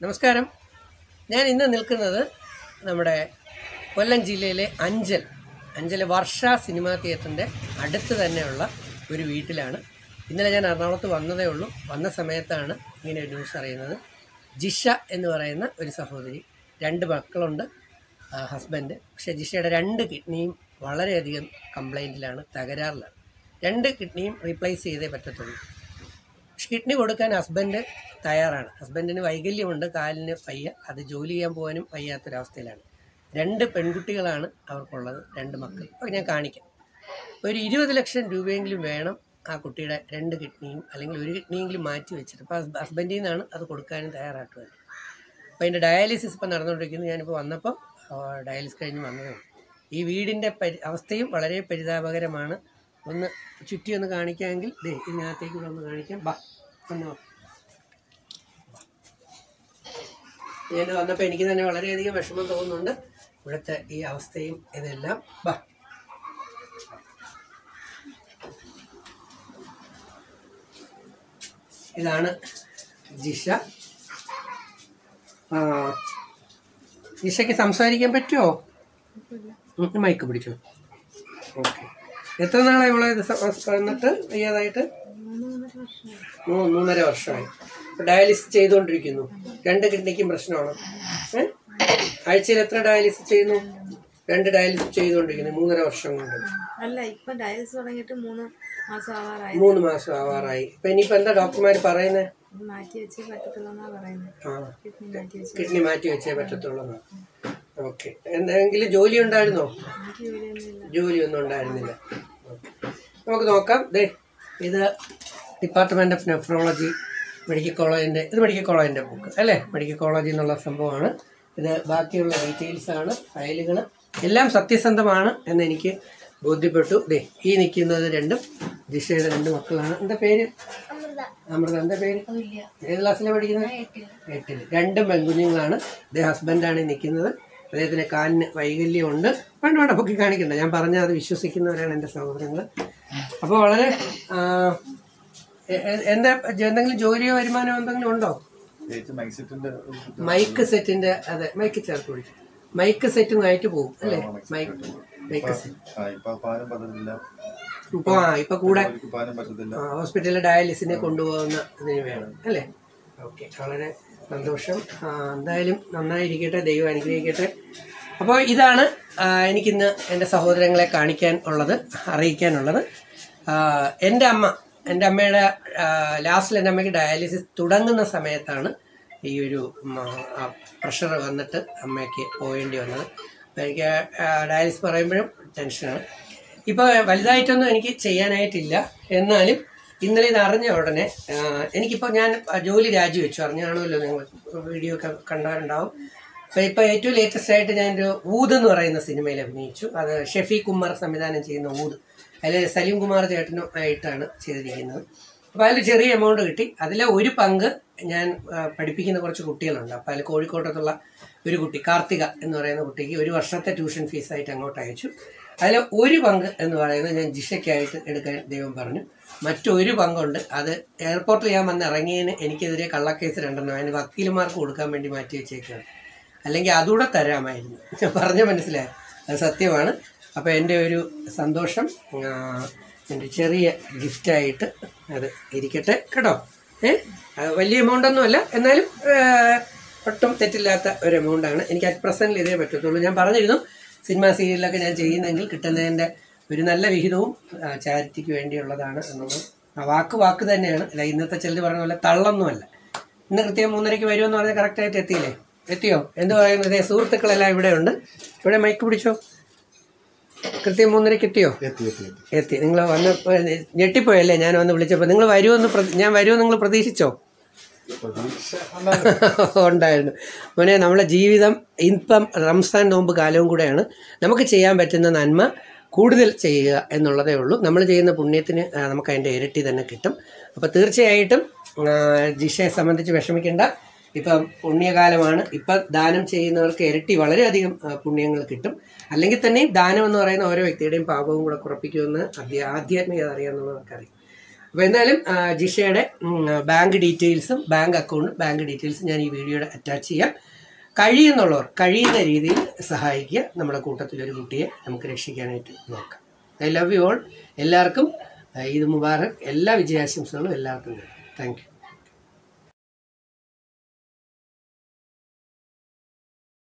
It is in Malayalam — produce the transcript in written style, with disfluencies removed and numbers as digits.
നമസ്കാരം. ഞാൻ ഇന്ന് നിൽക്കുന്നത് നമ്മുടെ കൊല്ലം ജില്ലയിലെ അഞ്ചൽ വർഷ സിനിമാ തിയേറ്ററിൻ്റെ അടുത്ത് തന്നെയുള്ള ഒരു വീട്ടിലാണ്. ഇന്നലെ ഞാൻ എറണാകുളത്ത് വന്നതേ ഉള്ളൂ. വന്ന സമയത്താണ് ഇങ്ങനെ ഒരു ന്യൂസ് അറിയുന്നത്. ജിഷ എന്ന് പറയുന്ന ഒരു സഹോദരി, 2 മക്കളുണ്ട്, ഹസ്ബൻഡ്. പക്ഷേ ജിഷയുടെ 2 കിഡ്നിയും വളരെയധികം കംപ്ലൈൻറ്റിലാണ്, തകരാറിലാണ്. 2 കിഡ്നിയും റീപ്ലേസ് ചെയ്തേ പറ്റത്തുള്ളൂ. കിഡ്നി കൊടുക്കാൻ ഹസ്ബൻഡ് തയ്യാറാണ്. ഹസ്ബൻഡിന് വൈകല്യമുണ്ട്, കാലിന് വയ്യ, അത് ജോലി ചെയ്യാൻ പോകാനും വയ്യാത്തൊരവസ്ഥയിലാണ്. 2 പെൺകുട്ടികളാണ് അവർക്കുള്ളത്, 2 മക്കൾ. അപ്പോൾ ഞാൻ കാണിക്കാം. ഒരു 20 ലക്ഷം രൂപയെങ്കിലും വേണം ആ കുട്ടിയുടെ 2 കിഡ്നിയും അല്ലെങ്കിൽ ഒരു കിഡ്നിയെങ്കിലും മാറ്റി വെച്ചിട്ട്. അപ്പോൾ ഹസ്ബൻഡിൽ നിന്നാണ് അത് കൊടുക്കാനും തയ്യാറാക്കുന്നത്. അപ്പോൾ അതിൻ്റെ ഡയാലിസിസ് ഇപ്പോൾ നടന്നുകൊണ്ടിരിക്കുന്നു. ഞാനിപ്പോൾ വന്നപ്പോൾ ഡയാലിസിസ് കഴിഞ്ഞ് വന്നതേ ഉള്ളൂ. ഈ വീടിൻ്റെ അവസ്ഥയും വളരെ പരിതാപകരമാണ്. ഒന്ന് ചുറ്റി ഒന്ന് കാണിക്കാമെങ്കിൽ ഇതിനകത്തേക്കൂടെ ഒന്ന് കാണിക്കാം. ഞാൻ വന്നപ്പോൾ എനിക്ക് തന്നെ വളരെയധികം വിഷമം തോന്നുന്നുണ്ട്, ഇവിടുത്തെ ഈ അവസ്ഥയും ഇതെല്ലാം. ഇതാണ് ജിഷ. ജിഷയ്ക്ക് സംസാരിക്കാൻ പറ്റുമോ? മൈക്ക് പിടിച്ചോ. ഓക്കെ. എത്ര നാളായി ഇവിടെ വന്നിട്ട് വയ്യാതായിട്ട്? 3.5 വർഷമായി. ഡയാലിസിസ് ചെയ്തുകൊണ്ടിരിക്കുന്നു. 2 കിഡ്നിക്കും പ്രശ്നമാണ്. ആഴ്ചയിൽ എത്ര ഡയാലിസിസ് ചെയ്യുന്നു? 2 ഡയാലിസിസ് ചെയ്തുകൊണ്ടിരിക്കുന്നു 3.5 വർഷം കൊണ്ട്. അല്ല, ഇപ്പൊ ഡയാലിസിസ് തുടങ്ങിയിട്ട് 3 മാസം ആവാറായി. ഇപ്പൊ ഇനിയിപ്പോ എന്താ ഡോക്ടർമാർ പറയുന്നത്? കിഡ്നി മാറ്റി വെച്ചേ പറ്റത്തുള്ളൂ. ഓക്കെ. എന്തെങ്കിലും ജോലി ഉണ്ടായിരുന്നോ? ജോലിയൊന്നും ഉണ്ടായിരുന്നില്ല. നമുക്ക് നോക്കാം. ഇത് ഡിപ്പാർട്ട്മെന്റ് ഓഫ് നെഫ്രോളജി, മെഡിക്കൽ കോളേജിന്റെ ബുക്ക് അല്ലേ? മെഡിക്കൽ കോളേജിൽ നിന്നുള്ള സംഭവമാണ് ഇത്. ബാക്കിയുള്ള ഡീറ്റെയിൽസ് ആണ്, ഫയലുകൾ എല്ലാം സത്യസന്ധമാണ് എന്ന് എനിക്ക് ബോധ്യപ്പെട്ടു. ഈ നിൽക്കുന്നത് 2 ജിഷയുടെ 2 മക്കളാണ്. എന്താ പേര്? അമൃത. എന്താ പേര്? ഏത് ക്ലാസ്സിലാണ് പഠിക്കുന്നത്? 8ൽ. 2 പെൺകുഞ്ഞുങ്ങളാണ്. ഹസ്ബൻഡാണ് നിൽക്കുന്നത്. അദ്ദേഹത്തിന് കാലിന് വൈകല്യമുണ്ട്. വേണ്ട പൊക്കി കാണിക്കണ്ട, ഞാൻ പറഞ്ഞാൽ അത് വിശ്വസിക്കുന്നവരാണ് എൻ്റെ സഹോദരങ്ങൾ. അപ്പോൾ വളരെ എന്തെങ്കിലും ജോലിയോ വരുമാനമോ എന്തെങ്കിലും ഉണ്ടോ? മൈക്ക് സെറ്റിന്റെ, അതെ, മൈക്ക് ചേർത്ത് പിടിച്ചു. മൈക്ക് സെറ്റുമായിട്ട് പോകും അല്ലേ? മൈക്ക് സെറ്റ് ഇപ്പൊ കൂടെ ഹോസ്പിറ്റലിൽ ഡയാലിസിനെ കൊണ്ടുപോകുന്ന ഇതിന് വേണം അല്ലേ? ഓക്കെ, വളരെ സന്തോഷം. എന്തായാലും നന്നായിരിക്കട്ടെ, ദൈവം അനുഗ്രഹിക്കട്ടെ. അപ്പോൾ ഇതാണ് എനിക്കിന്ന് എൻ്റെ സഹോദരങ്ങളെ അറിയിക്കാനുള്ളത്. എൻ്റെ അമ്മയുടെ ലാസ്റ്റിൽ എൻ്റെ അമ്മയ്ക്ക് ഡയാലിസിസ് തുടങ്ങുന്ന സമയത്താണ് ഈ ഒരു പ്രഷർ വന്നിട്ട് അമ്മയ്ക്ക് പോകേണ്ടി വന്നത്. അപ്പോൾ എനിക്ക് ഡയാലിസിസ് പറയുമ്പോഴും ടെൻഷനാണ്. ഇപ്പോൾ വലുതായിട്ടൊന്നും എനിക്ക് ചെയ്യാനായിട്ടില്ല. എന്നാലും ഇന്നലെ ഇത് അറിഞ്ഞ ഉടനെ എനിക്കിപ്പോൾ ഞാൻ ജോലി രാജിവെച്ചു. അറിഞ്ഞാണല്ലോ, നിങ്ങൾ വീഡിയോ ഒക്കെ കണ്ടവരുണ്ടാവും. അപ്പോൾ ഇപ്പോൾ ഏറ്റവും ലേറ്റസ്റ്റ് ആയിട്ട് ഞാനൊരു ഊത് എന്ന് പറയുന്ന സിനിമയിൽ അഭിനയിച്ചു. അത് ഷെഫീഖ് കുമാർ സംവിധാനം ചെയ്യുന്ന ഊത്. അതിൽ സലീം കുമാർ ചേട്ടനും ആയിട്ടാണ് ചെയ്തിരിക്കുന്നത്. അപ്പോൾ അതിൽ ചെറിയ എമൗണ്ട് കിട്ടി. അതിലെ ഒരു പങ്ക് ഞാൻ പഠിപ്പിക്കുന്ന കുറച്ച് കുട്ടികളുണ്ട്. അപ്പോൾ അതിൽ കോഴിക്കോട്ടത്തുള്ള ഒരു കുട്ടി, കാർത്തിക എന്ന് പറയുന്ന കുട്ടിക്ക് 1 വർഷത്തെ ട്യൂഷൻ ഫീസായിട്ട് അങ്ങോട്ട് അയച്ചു. അതിൽ ഒരു പങ്ക് എന്ന് പറയുന്നത് ഞാൻ ജിഷയ്ക്കായിട്ട് എടുക്കാൻ ദൈവം പറഞ്ഞു. മറ്റൊരു പങ്കുണ്ട്, അത് എയർപോർട്ടിൽ ഞാൻ വന്ന് ഇറങ്ങിയതിന് എനിക്കെതിരെ കള്ളക്കേസ് 2 അതിന് വക്കീലുമാർക്ക് കൊടുക്കാൻ വേണ്ടി മാറ്റി വെച്ചേക്കാണ്. അല്ലെങ്കിൽ അതുകൂടെ തരാമായിരുന്നു. പറഞ്ഞ മനസ്സിലായി, അത് സത്യമാണ്. അപ്പോൾ എൻ്റെ ഒരു സന്തോഷം, എൻ്റെ ചെറിയ ഗിഫ്റ്റായിട്ട് അത് ഇരിക്കട്ടെ കേട്ടോ. വലിയ എമൗണ്ടൊന്നുമല്ല, എന്നാലും ഒട്ടും തെറ്റില്ലാത്ത ഒരു എമൗണ്ടാണ്. എനിക്ക് അറ്റ് പ്രസൻറ്റിൽ ഇതേ പറ്റത്തുള്ളൂ. ഞാൻ പറഞ്ഞിരുന്നു, സിനിമ സീരിയലൊക്കെ ഞാൻ ചെയ്യുന്നെങ്കിൽ കിട്ടുന്നതിൻ്റെ ഒരു നല്ല വിഹിതവും ചാരിറ്റിക്ക് വേണ്ടിയുള്ളതാണ് എന്നുള്ളത്. വാക്ക് തന്നെയാണ്. അല്ല, ഇന്നത്തെ ചിലർ പറഞ്ഞ പോലെ തള്ളൊന്നുമല്ല. ഇന്ന് കൃത്യം 3:30 വരുമെന്ന് പറഞ്ഞാൽ കറക്റ്റായിട്ട് എത്തിയോ? എന്ത് പറയുന്നത്? സുഹൃത്തുക്കളെല്ലാം ഇവിടെ ഉണ്ട്. ഇവിടെ മൈക്ക് പിടിച്ചോ. കൃത്യം 3:30 എത്തിയോ? എത്തി. നിങ്ങൾ വന്ന് ഞെട്ടിപ്പോയല്ലേ ഞാൻ വന്ന് വിളിച്ചപ്പോൾ? നിങ്ങൾ ഞാൻ വരുമെന്ന് നിങ്ങൾ പ്രതീക്ഷിച്ചോ? ഉണ്ടായിരുന്നു. മോനെ, നമ്മളെ ജീവിതം ഇപ്പം റംസാൻ നോമ്പ് കാലവും കൂടെയാണ്. നമുക്ക് ചെയ്യാൻ പറ്റുന്ന നന്മ കൂടുതൽ ചെയ്യുക എന്നുള്ളതേ ഉള്ളൂ. നമ്മൾ ചെയ്യുന്ന പുണ്യത്തിന് നമുക്ക് അതിൻ്റെ ഇരട്ടി തന്നെ കിട്ടും. അപ്പോൾ തീർച്ചയായിട്ടും ജിഷയെ സംബന്ധിച്ച് വിഷമിക്കേണ്ട. ഇപ്പം പുണ്യകാലമാണ്. ഇപ്പം ദാനം ചെയ്യുന്നവർക്ക് ഇരട്ടി വളരെയധികം പുണ്യങ്ങൾ കിട്ടും. അല്ലെങ്കിൽ തന്നെയും ദാനം എന്ന് പറയുന്ന ഓരോ വ്യക്തിയുടെയും പാപവും കൂടെ കുറപ്പിക്കുമെന്ന് ആധ്യാത്മികത അറിയാമെന്നുള്ളവർക്കറിയാം. അപ്പോൾ എന്തായാലും ജിഷയുടെ ബാങ്ക് ഡീറ്റെയിൽസും ബാങ്ക് ഡീറ്റെയിൽസും ഞാൻ ഈ വീഡിയോയുടെ അറ്റാച്ച് ചെയ്യാം. കഴിയുന്നുള്ളവർ കഴിയുന്ന രീതിയിൽ സഹായിക്കുക. നമ്മുടെ കൂട്ടത്തിലൊരു കുട്ടിയെ നമുക്ക് രക്ഷിക്കാനായിട്ട് നോക്കാം. I love you all. എല്ലാവർക്കും ഈദ് മുബാറക്. എല്ലാ വിജയാശംസകളും എല്ലാവർക്കും. Thank you.